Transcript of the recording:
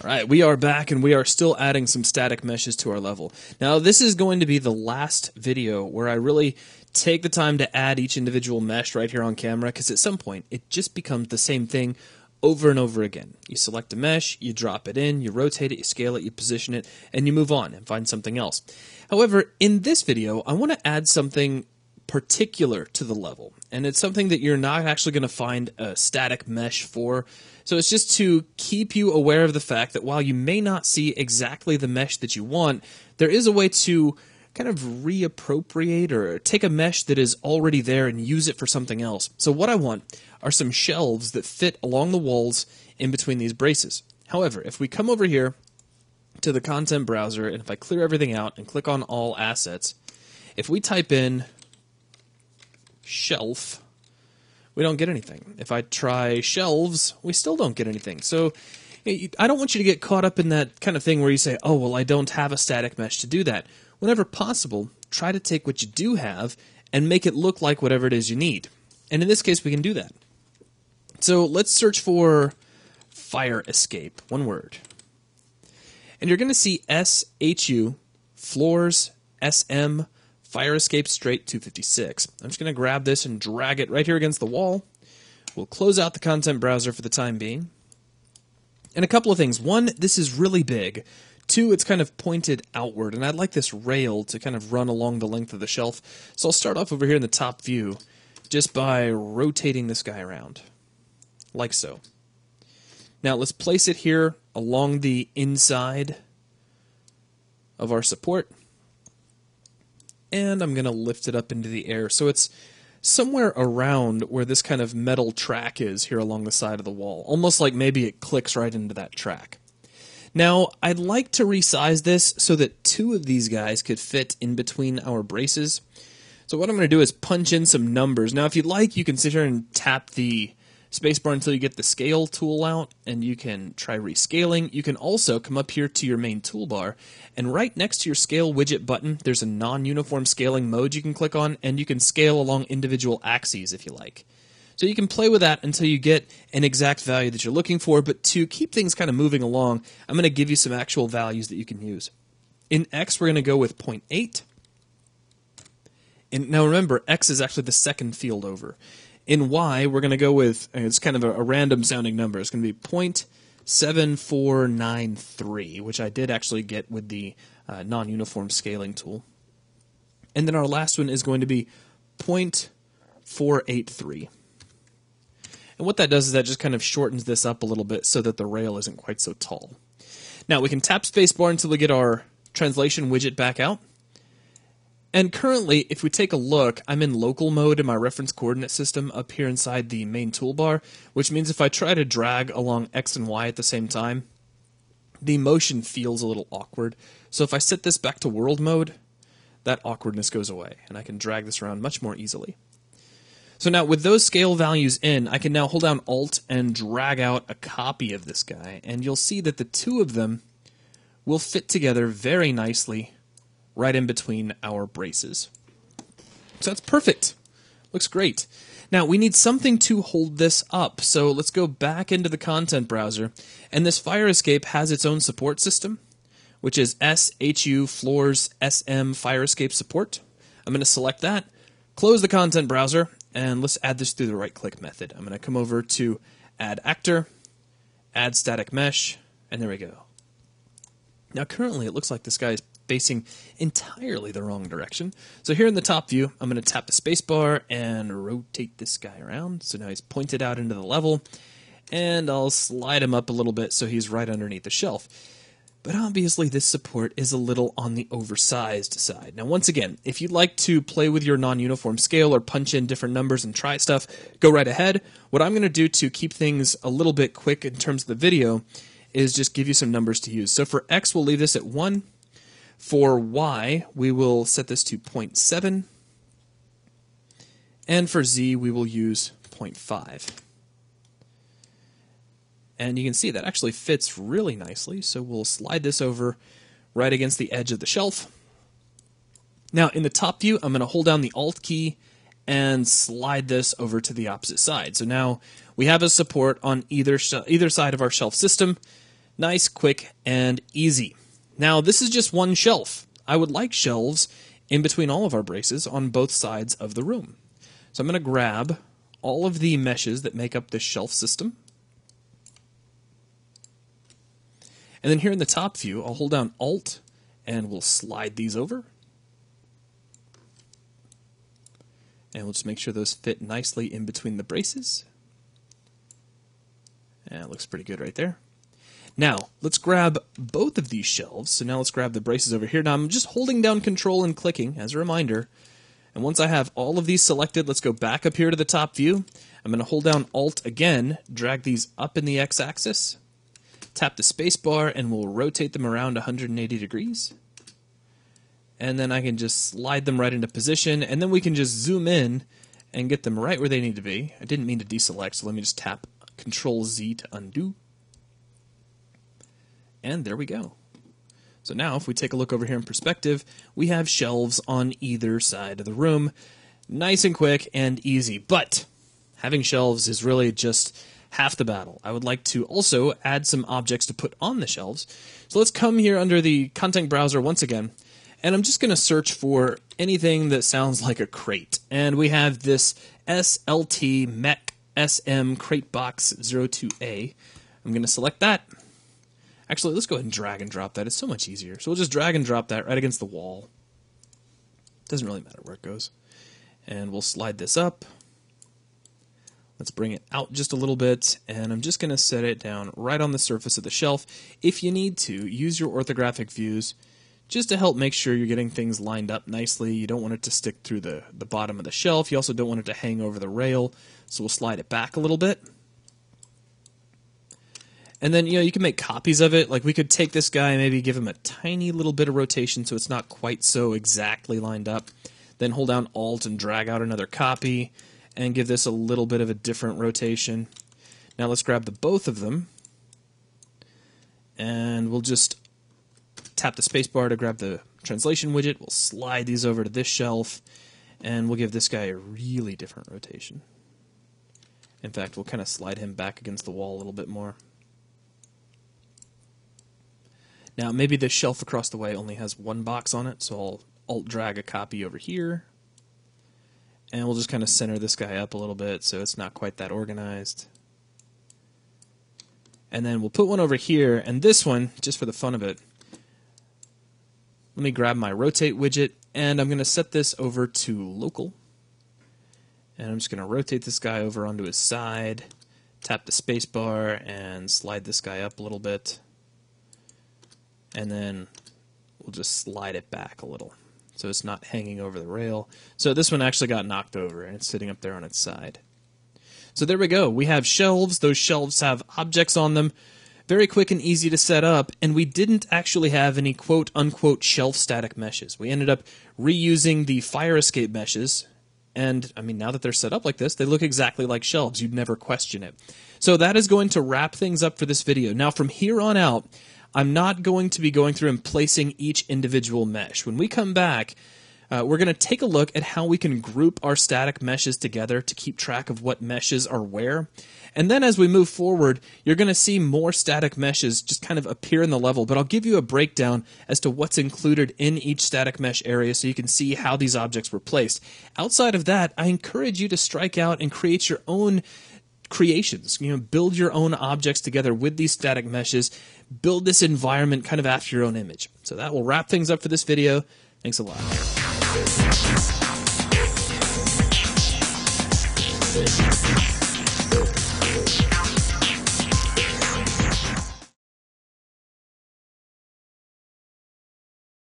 Alright, we are back and we are still adding some static meshes to our level. Now this is going to be the last video where I really take the time to add each individual mesh right here on camera, because at some point it just becomes the same thing over and over again. You select a mesh, you drop it in, you rotate it, you scale it, you position it, and you move on and find something else. However, in this video I want to add something particular to the level, and it's something that you're not actually going to find a static mesh for. So it's just to keep you aware of the fact that while you may not see exactly the mesh that you want, there is a way to kind of reappropriate or take a mesh that is already there and use it for something else. So what I want are some shelves that fit along the walls in between these braces. However, if we come over here to the content browser, and if I clear everything out and click on all assets, if we type in shelf, we don't get anything. If I try shelves, we still don't get anything. So I don't want you to get caught up in that kind of thing where you say, oh, well, I don't have a static mesh to do that. Whenever possible, try to take what you do have and make it look like whatever it is you need. And in this case, we can do that. So let's search for fire escape, one word. And you're going to see SHU, floors, SM, fire escape straight 256. I'm just going to grab this and drag it right here against the wall. We'll close out the content browser for the time being. And a couple of things. One, this is really big. Two, it's kind of pointed outward, and I'd like this rail to kind of run along the length of the shelf. So I'll start off over here in the top view just by rotating this guy around, like so. Now let's place it here along the inside of our support. And I'm going to lift it up into the air so it's somewhere around where this kind of metal track is here along the side of the wall. Almost like maybe it clicks right into that track. Now, I'd like to resize this so that two of these guys could fit in between our braces. So what I'm going to do is punch in some numbers. Now, if you'd like, you can sit here and tap the spacebar until you get the scale tool out, and you can try rescaling. You can also come up here to your main toolbar, and right next to your scale widget button, there's a non-uniform scaling mode you can click on, and you can scale along individual axes if you like. So you can play with that until you get an exact value that you're looking for, but to keep things kind of moving along, I'm going to give you some actual values that you can use. In X, we're going to go with 0.8. And now remember, X is actually the second field over. In Y, we're going to go with, it's kind of a random sounding number. It's going to be 0.7493, which I did actually get with the non-uniform scaling tool. And then our last one is going to be 0.483. And what that does is that just kind of shortens this up a little bit so that the rail isn't quite so tall. Now we can tap spacebar until we get our translation widget back out. And currently, if we take a look, I'm in local mode in my reference coordinate system up here inside the main toolbar, which means if I try to drag along X and Y at the same time, the motion feels a little awkward. So if I set this back to world mode, that awkwardness goes away, and I can drag this around much more easily. So now with those scale values in, I can now hold down Alt and drag out a copy of this guy, and you'll see that the two of them will fit together very nicely right in between our braces. So that's perfect. Looks great. Now we need something to hold this up, so let's go back into the content browser, and this fire escape has its own support system, which is SHU floors SM fire escape support. I'm going to select that, close the content browser, and let's add this through the right click method. I'm going to come over to add actor, add static mesh, and there we go. Now currently it looks like this guy is facing entirely the wrong direction. So here in the top view, I'm going to tap the spacebar and rotate this guy around. So now he's pointed out into the level, and I'll slide him up a little bit so he's right underneath the shelf. But obviously this support is a little on the oversized side. Now once again, if you'd like to play with your non-uniform scale or punch in different numbers and try stuff, go right ahead. What I'm going to do to keep things a little bit quick in terms of the video is just give you some numbers to use. So for X, we'll leave this at 1. For Y, we will set this to 0.7. And for Z, we will use 0.5. And you can see that actually fits really nicely, so we'll slide this over right against the edge of the shelf. Now, in the top view, I'm going to hold down the Alt key and slide this over to the opposite side. So now we have a support on either side of our shelf system. Nice, quick, and easy. Now this is just one shelf. I would like shelves in between all of our braces on both sides of the room. So I'm going to grab all of the meshes that make up this shelf system. And then here in the top view, I'll hold down Alt and we'll slide these over. And we'll just make sure those fit nicely in between the braces. And it looks pretty good right there. Now, let's grab both of these shelves. So now let's grab the braces over here. Now I'm just holding down Control and clicking as a reminder. And once I have all of these selected, let's go back up here to the top view. I'm going to hold down Alt again, drag these up in the X-axis, tap the space bar, and we'll rotate them around 180 degrees. And then I can just slide them right into position, and then we can just zoom in and get them right where they need to be. I didn't mean to deselect, so let me just tap Control-Z to undo. And there we go. So now, if we take a look over here in perspective, we have shelves on either side of the room. Nice and quick and easy. But having shelves is really just half the battle. I would like to also add some objects to put on the shelves. So let's come here under the content browser once again. And I'm just going to search for anything that sounds like a crate. And we have this SLT Mech SM Crate Box 02A. I'm going to select that. Actually, let's go ahead and drag and drop that. It's so much easier. So we'll just drag and drop that right against the wall. Doesn't really matter where it goes. And we'll slide this up. Let's bring it out just a little bit. And I'm just going to set it down right on the surface of the shelf. If you need to, use your orthographic views just to help make sure you're getting things lined up nicely. You don't want it to stick through the bottom of the shelf. You also don't want it to hang over the rail. So we'll slide it back a little bit. And then, you can make copies of it. Like, we could take this guy and maybe give him a tiny little bit of rotation so it's not quite so exactly lined up. Then hold down Alt and drag out another copy and give this a little bit of a different rotation. Now let's grab the both of them. And we'll just tap the spacebar to grab the translation widget. We'll slide these over to this shelf. And we'll give this guy a really different rotation. In fact, we'll kind of slide him back against the wall a little bit more. Now, maybe this shelf across the way only has one box on it, so I'll Alt-drag a copy over here. And we'll just kind of center this guy up a little bit so it's not quite that organized. And then we'll put one over here, and this one, just for the fun of it, let me grab my Rotate widget, and I'm going to set this over to Local. And I'm just going to rotate this guy over onto his side, tap the spacebar, and slide this guy up a little bit. And then we'll just slide it back a little so it's not hanging over the rail. So this one actually got knocked over and it's sitting up there on its side. So there we go. We have shelves. Those shelves have objects on them. Very quick and easy to set up. And we didn't actually have any quote-unquote shelf static meshes. We ended up reusing the fire escape meshes. And, I mean, now that they're set up like this, they look exactly like shelves. You'd never question it. So that is going to wrap things up for this video. Now, from here on out, I'm not going to be going through and placing each individual mesh. When we come back, we're going to take a look at how we can group our static meshes together to keep track of what meshes are where. And then as we move forward, you're going to see more static meshes just kind of appear in the level, but I'll give you a breakdown as to what's included in each static mesh area so you can see how these objects were placed. Outside of that, I encourage you to strike out and create your own creations. Build your own objects together with these static meshes. Build this environment kind of after your own image. So that will wrap things up for this video. Thanks a lot.